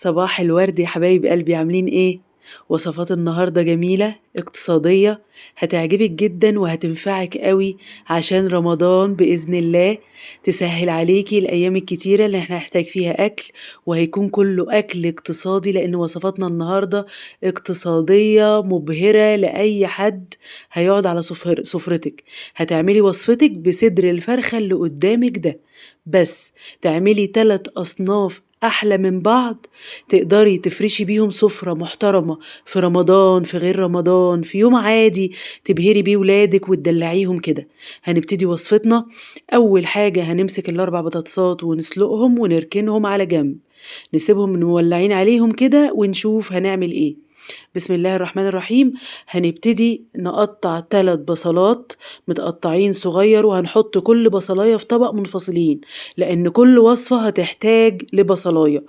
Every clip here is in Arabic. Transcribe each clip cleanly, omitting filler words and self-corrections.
صباح الورد يا حبايب قلبي، عاملين ايه؟ وصفات النهاردة جميلة اقتصادية، هتعجبك جدا وهتنفعك قوي عشان رمضان بإذن الله. تسهل عليكي الأيام الكتيرة اللي احنا هنحتاج فيها أكل، وهيكون كله أكل اقتصادي لأن وصفاتنا النهاردة اقتصادية مبهرة لأي حد هيقعد على سفرتك. هتعملي وصفتك بصدر الفرخة اللي قدامك ده، بس تعملي 3 أصناف أحلى من بعض، تقدري تفرشي بيهم سفرة محترمة في رمضان، في غير رمضان، في يوم عادي تبهري بيه ولادك وتدلعيهم كده. هنبتدي وصفتنا. أول حاجة هنمسك ال4 بطاطسات ونسلقهم ونركنهم على جنب، نسيبهم مولعين عليهم كده ونشوف هنعمل ايه. بسم الله الرحمن الرحيم. هنبتدي نقطع 3 بصلات متقطعين صغير، وهنحط كل بصلاية في طبق منفصلين لأن كل وصفة هتحتاج لبصلاية.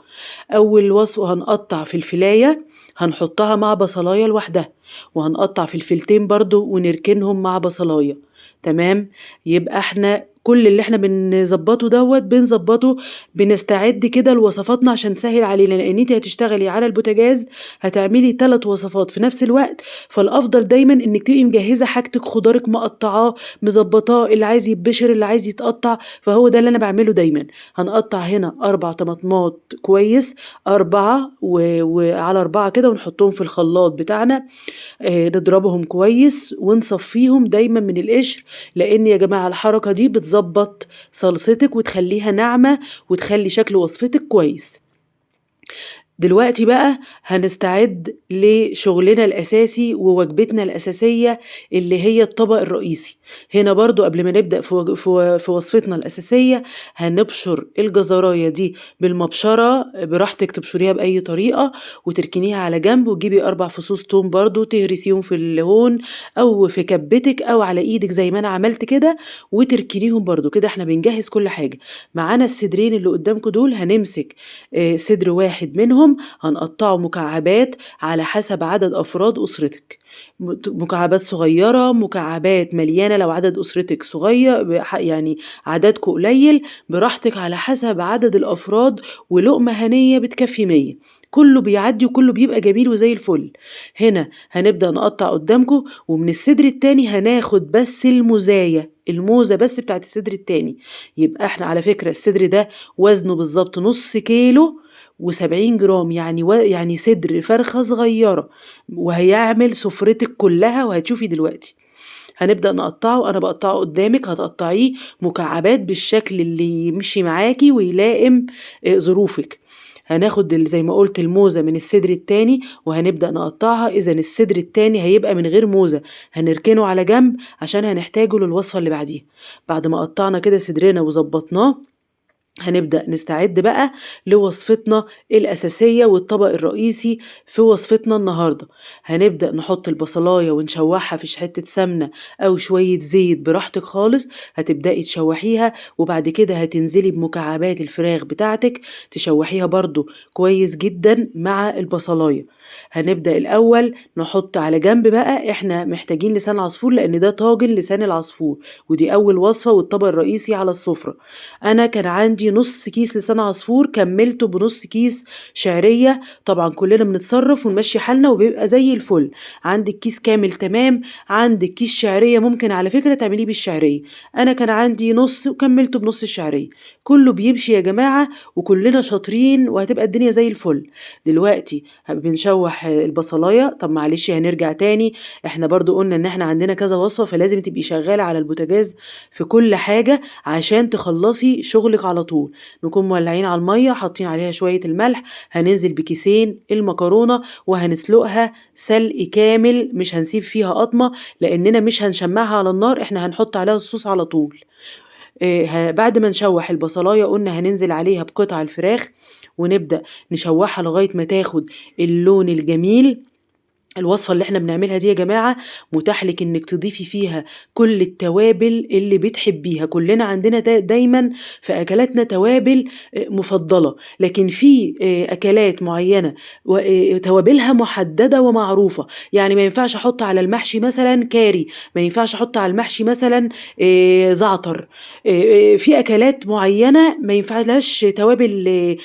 أول وصفة هنقطع فلفلاية هنحطها مع بصلاية لوحدها، وهنقطع فلفلتين برضو ونركنهم مع بصلاية. تمام. يبقى احنا كل اللي احنا بنظبطه بنظبطه، بنستعد كده لوصفاتنا عشان تسهل علينا، لان انت هتشتغلي على البوتاجاز هتعملي 3 وصفات في نفس الوقت. فالافضل دايما انك تبقي مجهزه حاجتك، خضارك مقطعاه مظبطاه، اللي عايز يتبشر اللي عايز يتقطع، فهو ده اللي انا بعمله دايما. هنقطع هنا 4 طماطمات كويس، 4 وعلى 4 كده، ونحطهم في الخلاط بتاعنا. نضربهم كويس ونصفيهم دايما من القشر، لان يا جماعة الحركة دي بتظبط صلصتك وتخليها ناعمة وتخلي شكل وصفتك كويس. دلوقتي بقى هنستعد لشغلنا الأساسي ووجبتنا الأساسية اللي هي الطبق الرئيسي. هنا برضو قبل ما نبدأ في وصفتنا الأساسية، هنبشر الجزراية دي بالمبشرة، براحتك تبشريها بأي طريقة وتركنيها على جنب، وتجيبي 4 فصوص توم برضو تهرسيهم في اللهون أو في كبتك أو على إيدك زي ما أنا عملت كده، وتركنيهم برضو كده. احنا بنجهز كل حاجة. معانا الصدرين اللي قدامكم دول، هنمسك صدر واحد منهم هنقطعه مكعبات على حسب عدد أفراد أسرتك، مكعبات صغيرة، مكعبات مليانة لو عدد أسرتك صغير، يعني عددكم قليل، براحتك على حسب عدد الأفراد. ولقمة هنية بتكفي 100، كله بيعدي وكله بيبقى جميل وزي الفل. هنا هنبدأ نقطع قدامكم، ومن الصدر التاني هناخد بس الموزة بس بتاعت الصدر التاني. يبقى احنا على فكرة الصدر ده وزنه بالظبط نص كيلو و70 جرام، يعني صدر فرخة صغيرة، وهيعمل سفرتك كلها وهتشوفي دلوقتي. هنبدأ نقطعه، أنا بقطعه قدامك، هتقطعيه مكعبات بالشكل اللي يمشي معاكي ويلائم ظروفك. هناخد زي ما قلت الموزة من الصدر التاني وهنبدأ نقطعها. إذا الصدر التاني هيبقى من غير موزة، هنركنه على جنب عشان هنحتاجه للوصفة اللي بعديها. بعد ما قطعنا كده صدرنا وظبطناه، هنبدأ نستعد بقى لوصفتنا الأساسية والطبق الرئيسي في وصفتنا النهاردة. هنبدأ نحط البصلاية ونشوحها في حتة سمنة أو شوية زيت براحتك خالص. هتبدأي تشوحيها، وبعد كده هتنزلي بمكعبات الفراخ بتاعتك تشوحيها برضو كويس جدا مع البصلاية. هنبدأ الأول نحط على جنب بقى، احنا محتاجين لسان عصفور لأن ده طاجن لسان العصفور، ودي أول وصفة والطبق الرئيسي على السفرة. أنا كان عندي نص كيس لسان عصفور، كملته بنص كيس شعرية. طبعا كلنا بنتصرف ونمشي حالنا وبيبقى زي الفل. عندك كيس كامل تمام، عندك كيس شعرية ممكن على فكرة تعمليه بالشعرية. أنا كان عندي نص وكملته بنص الشعرية. كله بيمشي يا جماعة وكلنا شاطرين وهتبقى الدنيا زي الفل. دلوقتي بنشوح البصلاية. طب معلش هنرجع تاني، احنا برضو قلنا ان احنا عندنا كذا وصفة، فلازم تبقي شغالة على البوتاجاز في كل حاجة عشان تخلصي شغلك على طول. نكون مولعين على المية، حاطين عليها شوية الملح، هننزل بكيسين المكرونة وهنسلقها سلق كامل، مش هنسيب فيها قطمة لاننا مش هنشمعها على النار، احنا هنحط عليها الصوص على طول. بعد ما نشوح البصلاية قلنا هننزل عليها بقطع الفراخ ونبدأ نشوحها لغاية ما تاخد اللون الجميل. الوصفة اللي إحنا بنعملها دي يا جماعة متاح لِك إنِّك تضيفي فيها كل التوابل اللي بتحبيها، كلنا عندنا دايمًا في أكلاتنا توابل مفضلة، لكن في أكلات معيّنة و توابلها محددة ومعروفة، يعني ما ينفعش أحط على المحشي مثلًا كاري، ما ينفعش أحط على المحشي مثلًا زعتر، في أكلات معيّنة ما ينفعلهاش توابل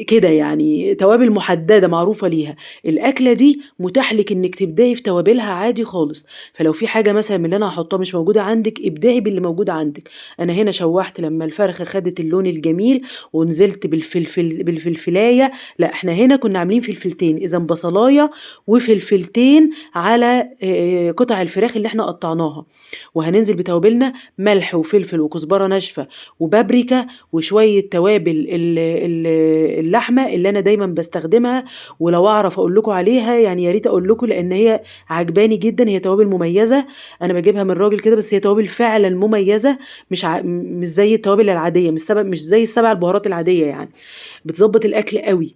كده يعني توابل محددة معروفة ليها. الأكلة دي متاح لِك إنِّك تبدعي في توابلها عادي خالص، فلو في حاجة مثلًا من اللي أنا هاحطها مش موجودة عندِك، ابدعي باللي موجود عندِك. أنا هنا شوّحت لمّا الفرخة خدت اللون الجميل ونزلت بالفلفلاية، لأ إحنا هنا كنا عاملين فلفلتين، إذًا بصلاية وفلفلتين على قطع الفراخ اللي إحنا قطّعناها، وهننزل بتوابلنا ملح وفلفل وكزبرة ناشفة وبابريكا وشوية توابل ال اللحمة اللي أنا دايمًا باستخدمها، ولو أعرف أقول لكم عليها يعني يا ريت أقول لكم لإن هي عاجباني جدًا، هي توابل مميزة، أنا باجيبها من راجل كده بس هي توابل فعلًا مميزة، مش زي التوابل العادية، مش زي ال7 البهارات العادية يعني، بتضبّط الأكل أوي.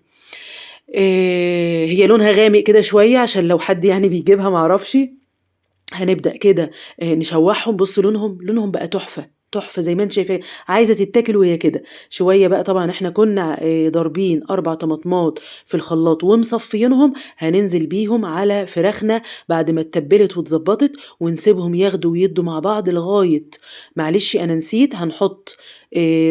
هي لونها غامق كده شوية عشان لو حد يعني بيجيبها ما أعرفش. هنبدأ كده نشوّحهم، بُصّوا لونهم بقى تحفة، تحفة زي ما أنتِ شايفاه، عايزة تتاكل وهي كده. شوية بقى طبعًا إحنا كنا ضاربين 4 طماطمات في الخلاط ومصفيينهم، هننزل بيهم على فراخنا بعد ما اتبلت واتضبطت، ونسيبهم ياخدوا ويدّوا مع بعض لغاية معلش أنا نسيت هنحط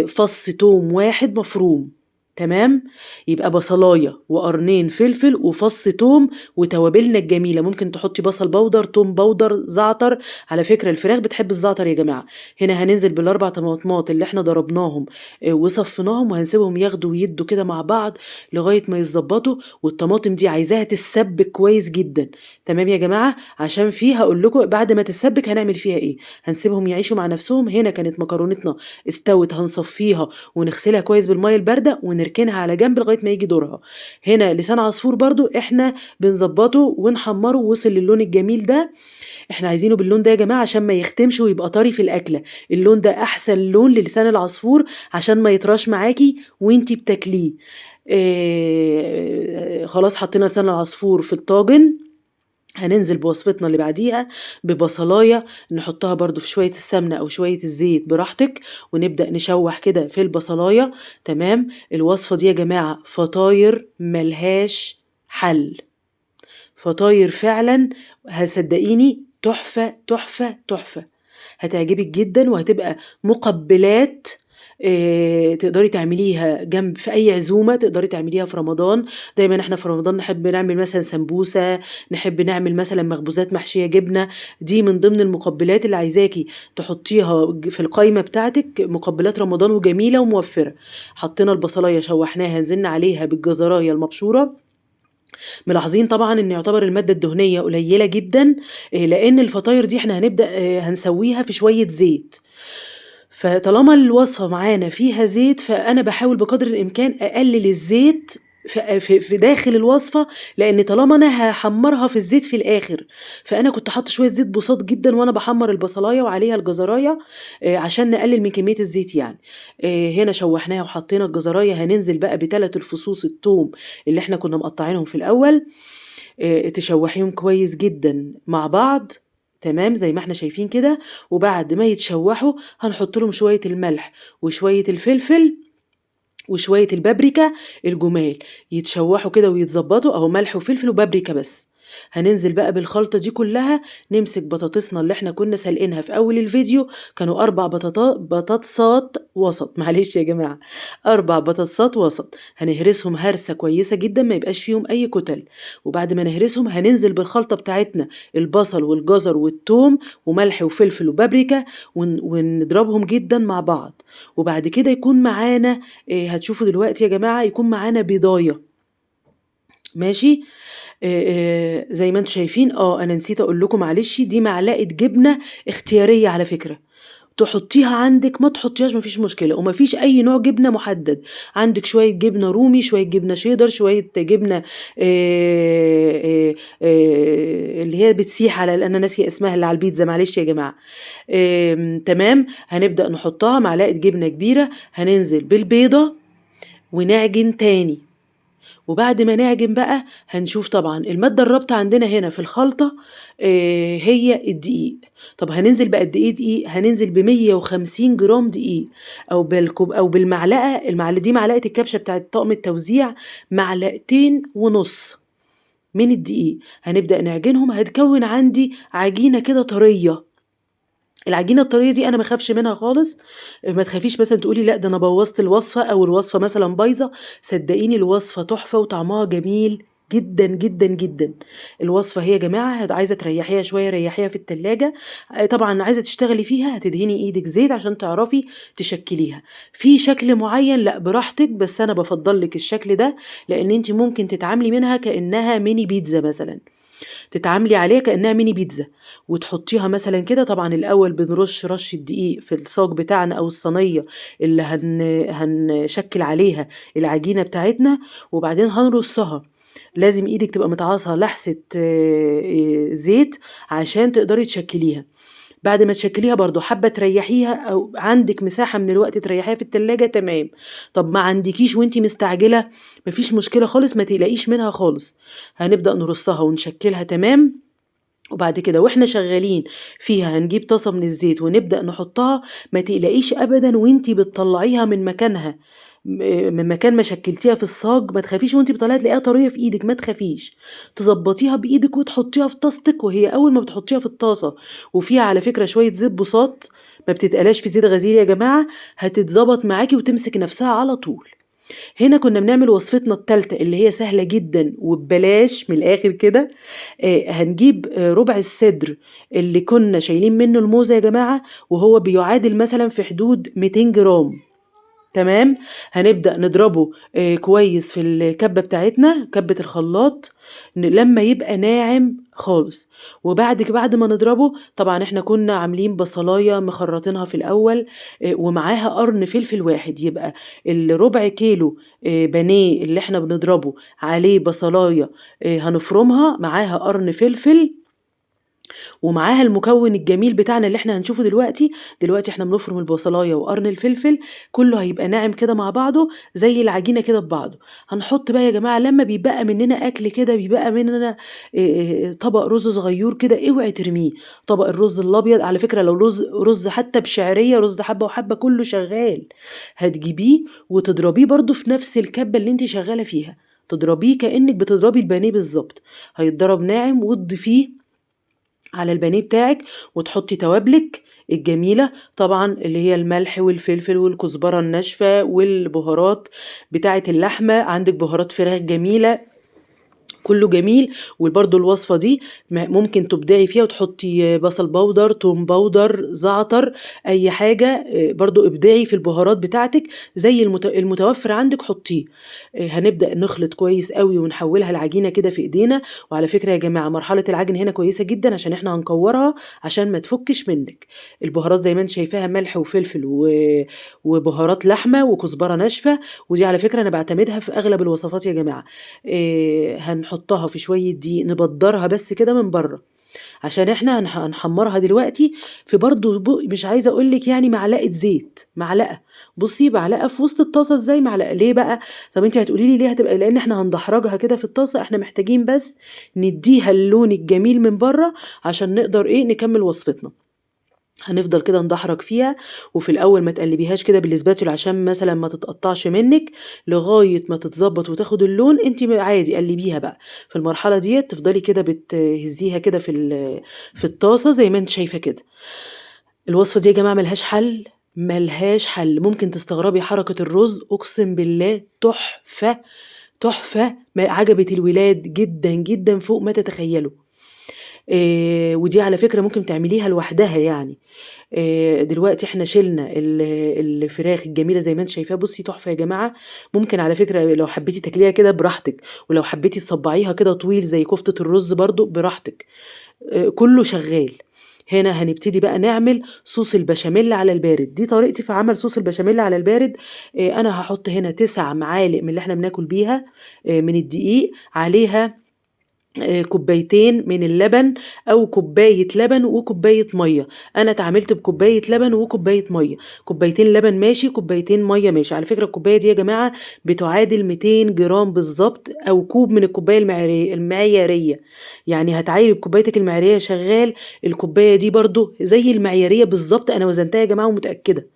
فص توم واحد مفروم، تمام، يبقى بصلاية وقرنين فلفل وفص توم وتوابلنا الجميلة، ممكن تحطي بصل بودر، توم بودر، زعتر، على فكرة الفراخ بتحب الزعتر يا جماعة. هنا هننزل بال4 طماطمات اللي إحنا ضربناهم وصفيناهم وهنسيبهم ياخدوا ويدّوا كده مع بعض لغاية ما يتضبطوا، والطماطم دي عايزاها تتسبك كويس جدًا، تمام يا جماعة؟ عشان هاقول لكم بعد ما تتسبك هنعمل فيها إيه، هنسيبهم يعيشوا مع نفسهم. هنا كانت مكرونتنا استوت هنصفيها ونغسلها كويس بالمَيّة الباردة ونركنها على جنب لغاية ما ييجي دورها. هنا لسان عصفور برضه إحنا بنضبّطه ونحمّره وصل للون الجميل ده، إحنا عايزينه باللون ده يا جماعة عشان ما يختمش ويبقى طري في الأكلة، اللون ده أحسن لون للسان العصفور عشان ما يطراش معاكِ وأنتِ بتاكليه. خلاص حطينا لسان العصفور في الطاجن، هننزل بوصفتنا اللي بعديها ببصلاية نحطها برضه في شوية السمنة أو شوية الزيت براحتك، ونبدأ نشوّح كده في البصلاية، تمام، الوصفة دي يا جماعة فطاير ما لهاش حل. فطاير فعلًا صدقيني تحفة، تحفة، تحفة، هتعجبِك جدًا وهتبقى مُقبّلات تقدري تعمليها في أي عزومة، تقدري تعمليها في رمضان، دايمًا إحنا في رمضان نحب نعمل مثلًا سمبوسة، نحب نعمل مثلًا مخبوزات محشية جبنة، دي من ضمن المُقبّلات اللي عايزاكِ تحطيها في القايمة بتاعتِك، مُقبّلات رمضان وجميلة وموفّرة. حطينا البصلاية شوّحناها، نزلنا عليها بالجزراية المبشورة، ملاحظين طبعًا إن يعتبر المادة الدهنية قليلة جدًا، لإن الفطاير دي إحنا هنبدأ هنسويها في شوية زيت، فطالما الوصفة معانا فيها زيت، فأنا باحاول بقدر الإمكان أقلل الزيت في داخل الوصفة، لإن طالما أنا هاحمّرها في الزيت في الآخر، فأنا كنت حاطة شوية زيت بُساط جدًا وأنا باحمّر البصلاية وعليها الجزراية عشان نقلل من كمية الزيت يعني. هنا شوّحناها وحطينا الجزراية، هننزل بقى ب3 الفصوص التوم اللي إحنا كنا مقطعينهم في الأول، تشوّحيهم كويس جدًا مع بعض، تمام، زي ما إحنا شايفين كده، وبعد ما يتشوّحوا هنحط لهم شوية الملح وشوية الفلفل وشوية البابريكا الجُمال، يتشوّحوا كده ويتضبّطوا أهو ملح وفلفل وبابريكا بس. هننزل بقى بالخلطة دي كلّها، نمسك بطاطسنا اللي إحنا كنا سالقينها في أول الفيديو، كانوا 4 بطاطسات وسط، معلش يا جماعة، 4 بطاطسات وسط، هنهرسهم هرسة كويسة جدًا ما يبقاش فيهم أي كُتل، وبعد ما نهرسهم هننزل بالخلطة بتاعتنا، البصل والجزر والتوم وملح وفلفل وبابريكا ونضربهم جدًا مع بعض، وبعد كده يكون معانا هتشوفوا دلوقتي يا جماعة يكون معانا بيضاية، ماشي، زي ما أنتم شايفين أنا نسيت أقول لكم معلش دي معلقة جبنة اختيارية على فكرة، تحطيها عندِك ما تحطيهاش ما فيش مشكلة، وما فيش أي نوع جبنة محدد، عندِك شوية جبنة رومي، شوية جبنة شيدر، شوية جبنة اللي هي بتسيح أنا ناسية اسمها اللي على البيتزا معلش يا جماعة، تمام، هنبدأ نحطها معلقة جبنة كبيرة، هننزل بالبيضة ونعجن تاني. وبعد ما نعجن بقى هنشوف طبعًا المادة الرابطة عندنا هنا في الخلطة هي الدقيق. طب هننزل بقد إيه دقيق؟ هننزل ب150 جرام دقيق أو بالمعلقة دي معلقة الكبشة بتاعة طقم التوزيع، معلقتين ونُص من الدقيق. هنبدأ نعجنهم، هتكوّن عندي عجينة كده طرية. العجينة الطرية دي أنا ما اخافش منها خالص، ما تخافيش مثلًا تقولي لأ ده أنا بوّظت الوصفة أو الوصفة مثلًا بايظة، صدقيني الوصفة تحفة وطعمها جميل جدًا، جدًا، جدًا. الوصفة هي يا جماعة عايزة تريّحيها شوية ريّحيها في التلاجة، طبعًا عايزة تشتغلي فيها هتدهني إيدِك زيت عشان تعرفي تشكّليها. في شكل معيّن لأ براحتك، بس أنا بافضّل لِك الشكل ده، لإن أنتِ ممكن تتعاملي منها كإنها ميني بيتزا مثلًا. تتعاملي عليها كأنها ميني بيتزا، وتحطيها مثلًا كده. طبعًا الأول بنرش رشة دقيق في الصاج بتاعنا أو الصينية اللي هنشكِّل عليها العجينة بتاعتنا، وبعدين هنرصها. لازم إيدِك تبقى متعاصة لحسة زيت عشان تقدري تشكِّليها. بعد ما تشكّليها برضه حابة تريّحيها أو عندِك مساحة من الوقت تريّحيها في التلاجة تمام. طب ما عندكيش وأنتِ مستعجلة، ما فيش مشكلة خالص، ما تقلقيش منها خالص. هنبدأ نرصها ونشكّلها تمام، وبعد كده وإحنا شغّالين فيها هنجيب طاسة من الزيت ونبدأ نحطها. ما تقلقيش أبدًا وأنتِ بتطلّعيها من مكانها، من مكان ما شكّلتيها في الصاج، ما تخافيش وأنتِ بتطلّعيها تلاقيها طرية في إيدِك، ما تخافيش. تضبّطيها بإيدِك وتحطيها في طاستِك، وهي أول ما بتحطيها في الطاسة وفيها على فكرة شوية زيت بُساط، ما بتتقلاش في زيت غزير يا جماعة، هتتضبط معاكِ وتمسك نفسها على طول. هنا كنا بنعمل وصفتنا التالتة اللي هي سهلة جدًا وببلاش من الآخر كده. هنجيب ربع الصدر اللي كنا شايلين منه الموزة يا جماعة، وهو بيعادل مثلًا في حدود 200 جرام. تمام. هنبدأ نضربه كويس في الكبة بتاعتنا، كبة الخلاط، لمّا يبقى ناعم خالص. بعد ما نضربه طبعًا إحنا كنا عاملين بصلاية مخرّطينها في الأول، ومعاها قرن فلفل واحد، يبقى الربع كيلو بانيه اللي إحنا بنضربه عليه بصلاية هنفرمها، معاها قرن فلفل، ومعاها المكون الجميل بتاعنا اللي إحنا هنشوفه دلوقتي. دلوقتي إحنا بنفرم البصلاية وقرن الفلفل، كلّه هيبقى ناعم كده مع بعضه زي العجينة كده ببعضه. هنحط بقى يا جماعة لمّا بيتبقى مننا أكل كده، بيبقى مننا طبق رز صغيّر كده اوعي ترميه. طبق الرز الأبيض على فكرة لو رز حتى بشعرية، رز حبّة وحبّة كلّه شغّال، هتجيبيه وتضربيه برضه في نفس الكبة اللي أنتِ شغّالة فيها، تضربيه كإنِّك بتضربي البانيه بالضبط. هيتضرب ناعم وتضيفيه على البانيه بتاعِك، وتحطّي توابلِك الجميلة طبعًا اللي هي الملح والفلفل والكزبرة الناشفة والبهارات بتاعة اللحمة. عندِك بهارات فراخ جميلة، كلّه جميل. وبرضه الوصفة دي ممكن تبدعي فيها وتحطّي بصل باودر، توم باودر، زعتر، أي حاجة. برضه ابدعي في البهارات بتاعتِك زي المتوفّر عندِك حطّيه. هنبدأ نخلط كويس أوي ونحوّلها لعجينة كده في إيدينا. وعلى فكرة يا جماعة مرحلة العجن هنا كويسة جدًا عشان إحنا هنكوّرها عشان ما تفُكِّش منِّك. البهارات زي ما أنتِ شايفاها ملح وفلفل وبهارات لحمة وكزبرة ناشفة، ودي على فكرة أنا باعتمدها في أغلب الوصفات يا جماعة. هنحطها في شوية دقيق نبدّرها بس كده من برّه، عشان إحنا هنحمّرها دلوقتي في برضه مش عايزة أقول لِك يعني معلقة زيت، معلقة. بُصّي معلقة في وسط الطاسة إزاي معلقة، ليه بقى؟ طَب أنتِ هتقولي لي ليه هتبقى لإن إحنا هندحرجها كده في الطاسة، إحنا محتاجين بس ندّيها اللون الجميل من برّه عشان نقدر نكمّل وصفتنا. هنفضل كده ندحرج فيها، وفي الأول ما تقلّبيهاش كده بالإسباتولا عشان مثلًا ما تتقطّعش منِّك، لغاية ما تتضبّط وتاخد اللون. أنتِ عادي قلّبيها بقى. في المرحلة ديّة تفضلي كده بتهزّيها كده في الطاسة زي ما أنتِ شايفة كده. الوصفة دي يا جماعة ما لهاش حل، ما لهاش حل. ممكن تستغربي حركة الرز، أقسم بالله تحفة، تحفة، عجبت الولاد جدًا، جدًا فوق ما تتخيّلوا. ودي على فكرة ممكن تعمليها لوحدها يعني. دلوقتي إحنا شِلنا الفراخ الجميلة زي ما أنتِ شايفاها، بُصّي تحفة يا جماعة. ممكن على فكرة لو حبيتِ تاكليها كده براحتك، ولو حبيتِ تصبّعيها كده طويل زي كفتة الرز برضه براحتك، كُلّه شغّال. هنا هنبتدي بقى نعمل صوص البشاميل على البارد. دي طريقتي في عمل صوص البشاميل على البارد. أنا هاحط هنا 9 معالق من اللي إحنا بناكل بيها من الدقيق، عليها كوبايتين من اللبن أو كوباية لبن وكوباية مَيّة، أنا اتعاملت بكوباية لبن وكوباية مَيّة، كوبايتين لبن ماشي، كوبايتين مَيّة ماشي، على فكرة الكوباية دي يا جماعة بتعادل 200 جرام بالضبط أو كوب من الكوباية المعيارية، يعني هتعايري بكوبايتِك المعيارية شغال، الكوباية دي برضه زي المعيارية بالضبط أنا وزنتها يا جماعة ومتأكدة،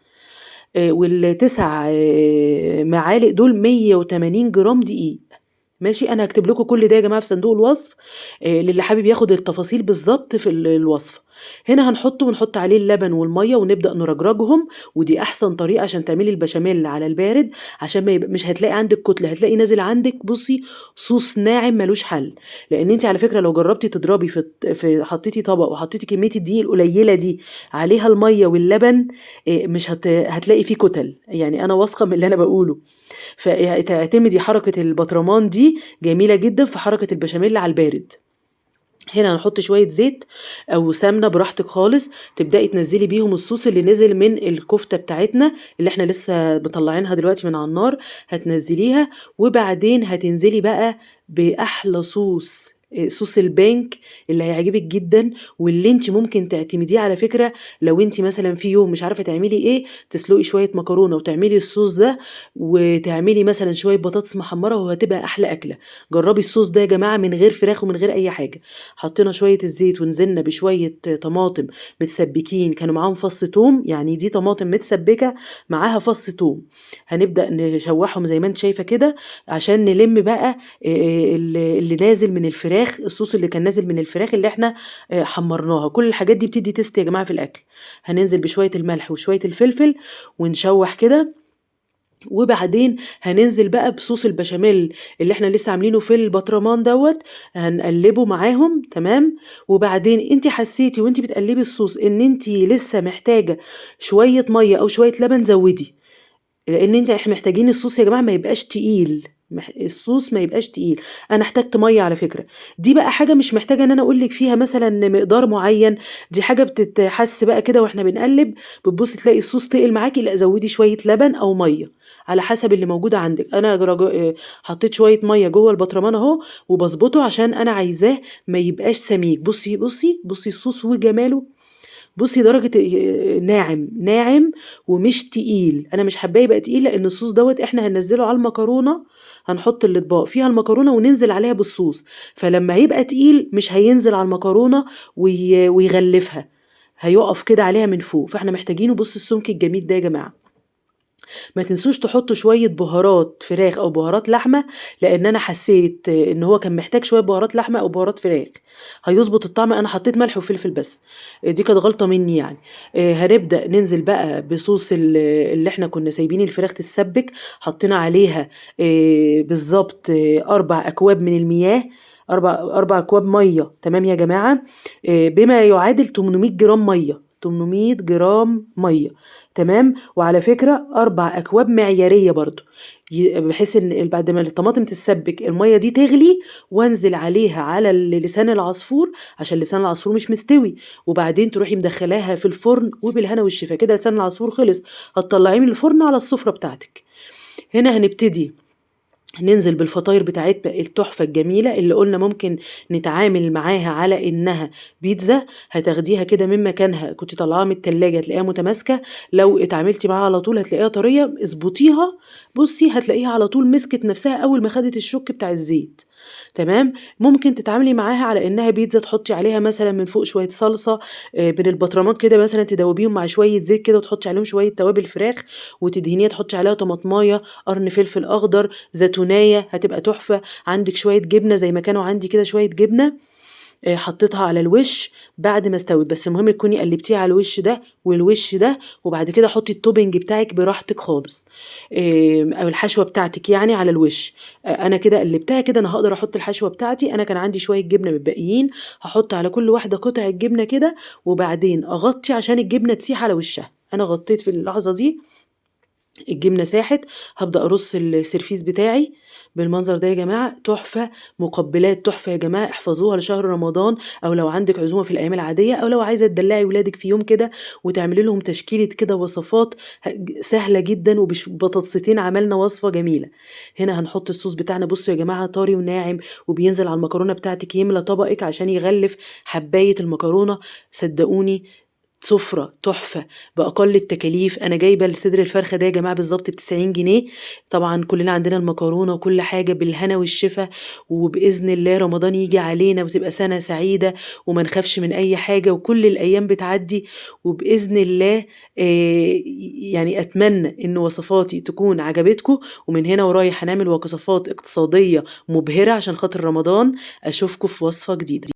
وال9 معالق دول 180 جرام دقيق. ماشي، أنا هاكتب لكم كل ده يا جماعة في صندوق الوصف للي حابب ياخد التفاصيل بالضبط في الوصفة. هنا ونحط عليه اللبن والمَيّة ونبدأ نرجرجهم، ودي أحسن طريقة عشان تعملي البشاميل على البارد، عشان ما مش هتلاقي عندِك كُتلة، هتلاقي نازل عندِك بُصّي صوص ناعم ما لوش حل، لإن أنتِ على فكرة لو جربتِ تضربي حطيتِ طبق وحطيتِ كمية الدقيق القليلة دي عليها المَيّة واللبن مش هتلاقي فيه كُتل، يعني أنا واثقة من اللي أنا باقوله. تعتمدي حركة البطرمان دي جميلة جدًا في حركة البشاميل على البارد. هنا هنحط شوية زيت أو سمنة براحتك خالص، تبدئي تنزّلي بيهم الصوص اللي نزل من الكفتة بتاعتنا اللي إحنا لسه مطلّعينها دلوقتي من على النار، هتنزّليها وبعدين هتنزلي بقى بأحلى صوص صوص البانك اللي هيعجبِك جدًا، واللي أنتِ ممكن تعتمديه على فكرة لو أنتِ مثلًا في يوم مش عارفة تعملي إيه، تسلقي شوية مكرونة وتعملي الصوص ده، وتعملي مثلًا شوية بطاطس محمرة وهتبقى أحلى أكلة. جرّبي الصوص ده يا جماعة من غير فراخ ومن غير أي حاجة. حطينا شوية الزيت ونزلنا بشوية طماطم متسبكين كانوا معاهم فص توم، يعني دي طماطم متسبكة معاها فص توم، هنبدأ نشوحهم زي ما أنتِ شايفة كده عشان نلم بقى اللي نازل من الفراخ، الصوص اللي كان نازل من الفراخ اللي إحنا حمّرناها، كل الحاجات دي بتدّي taste يا جماعة في الأكل، هننزل بشوية الملح وشوية الفلفل ونشوّح كده وبعدين هننزل بقى بصوص البشاميل اللي إحنا لسه عاملينه في البطرمان دوّة، هنقلّبه معاهم تمام، وبعدين أنتِ حسيتِ وأنتِ بتقلّبي الصوص إن أنتِ لسه محتاجة شوية مَيّة أو شوية لبن زوّدي. لإن إحنا محتاجين الصوص يا جماعة ما يبقاش تقيل، الصوص ما يبقاش تقيل، أنا احتجت مَيّة على فكرة، دي بقى حاجة مش محتاجة إن أنا أقول لِك فيها مثلًا مقدار معيّن، دي حاجة بتتحس بقى كده وإحنا بنقلّب، بتبُصّي تلاقي الصوص تقل معاكِ، لأ زوّدي شوية لبن أو مَيّة، على حسب اللي موجود عندِك، أنا حطيت شوية مَيّة جوّه البطرمان أهو، وباضبطه عشان أنا عايزاه ما يبقاش سميك، بُصّي الصوص وجماله. بُصّي درجة ناعم، ناعم ومش تقيل، أنا مش حابّاه يبقى تقيل لإن الصوص دوّة إحنا هننزّله على المكرونة، هنحُط الأطباق فيها المكرونة وننزل عليها بالصوص، فلمّا هيبقى تقيل مش هينزل على المكرونة ويغلّفها، هيُقف كده عليها من فوق، فإحنا محتاجينه بُصّي السُمك الجميل ده يا جماعة. ما تنسوش تحطّوا شوية بهارات فراخ أو بهارات لحمة، لإن أنا حسّيت إن هو كان محتاج شوية بهارات لحمة أو بهارات فراخ، هيضبط الطعم أنا حطّيت ملح وفلفل بس، دي كانت غلطة منّي يعني. هنبدأ ننزل بقى بصوص اللي إحنا كُنّا سايبين الفراخ تتسبِّك، حطّينا عليها بالضبط 4 أكواب من المياه، 4 أكواب مَيّة تمام يا جماعة، بما يعادل 800 جرام مَيّة، 800 جرام مَيّة تمام، وعلى فكرة 4 أكواب معيارية برضه، بحيث إن بعد ما الطماطم تتسبِّك المَيّة دي تغلي وانزل عليها على لسان العصفور، عشان لسان العصفور مش مستوي، وبعدين تروحي مدخّلاها في الفرن وبالهنا والشفا، كده لسان العصفور خلص، هتطلّعيه من الفرن على السفرة بتاعتِك. هنا هنبتدي ننزل بالفطاير بتاعتنا التحفة الجميلة اللي قُلنا ممكن نتعامل معاها على إنها بيتزا، هتاخديها كده من مكانها كنتِ طالعاها من التلاجة هتلاقيها متماسكة، لو اتعاملتِ معاها على طول هتلاقيها طرية، اضبطيها بُصّي هتلاقيها على طول مسكت نفسها أول ما خدت الشُك بتاع الزيت، تمام، ممكن تتعاملي معاها على إنها بيتزا تحطّي عليها مثلًا من فوق شوية صلصة من البطرمان كده مثلًا تدوبيهم مع شوية زيت كده وتحطّي عليهم شوية توابل فراخ وتدهنيها تحطّي عليها طماطماية، قرن فلفل أخضر، زيتونية هتبقى تحفة، عندِك شوية جبنة زي ما كانوا عندي كده شوية جبنة حطيتها على الوش بعد ما استوت، بس المهم تكوني قلّبتيها على الوش ده والوش ده، وبعد كده حطّي الtopping بتاعِك براحتك خالص، أو الحشوة بتاعتِك يعني على الوش، أنا كده قلّبتها كده أنا هاقدر أحط الحشوة بتاعتي، أنا كان عندي شوية جبنة متبقيين، هاحط على كل واحدة قطعة جبنة كده، وبعدين أغطّي عشان الجبنة تسيح على وشها، أنا غطّيت في اللحظة دي الجبنة ساحت، هابدأ أرص السرفيس بتاعي بالمنظر ده يا جماعة، تحفة، مقبلات تحفة يا جماعة، احفظوها لشهر رمضان، أو لو عندِك عزومة في الأيام العادية، أو لو عايزة تدلّعي ولادِك في يوم كده وتعملي لهم تشكيلة كده وصفات سهلة جدًا، بطاطستين عملنا وصفة جميلة. هنا هنحط الصوص بتاعنا، بُصّوا يا جماعة طري وناعم وبينزل على المكرونة بتاعتِك يملى طبقِك عشان يغلِّف حباية المكرونة، صدقوني سُفرة تحفة بأقل التكاليف. أنا جايبة صدر الفرخة ده يا جماعة بالضبط ب90 جنيه، طبعًا كلنا عندنا المكرونة وكل حاجة، بالهنا والشفا، وبإذن الله رمضان ييجي علينا وتبقى سنة سعيدة وما نخافش من أي حاجة وكل الأيام بتعدّي، وبإذن الله يعني أتمنى إن وصفاتي تكون عجبتكم، ومن هنا ورايح هنعمل وصفات اقتصادية مبهرة عشان خاطر رمضان. أشوفكم في وصفة جديدة.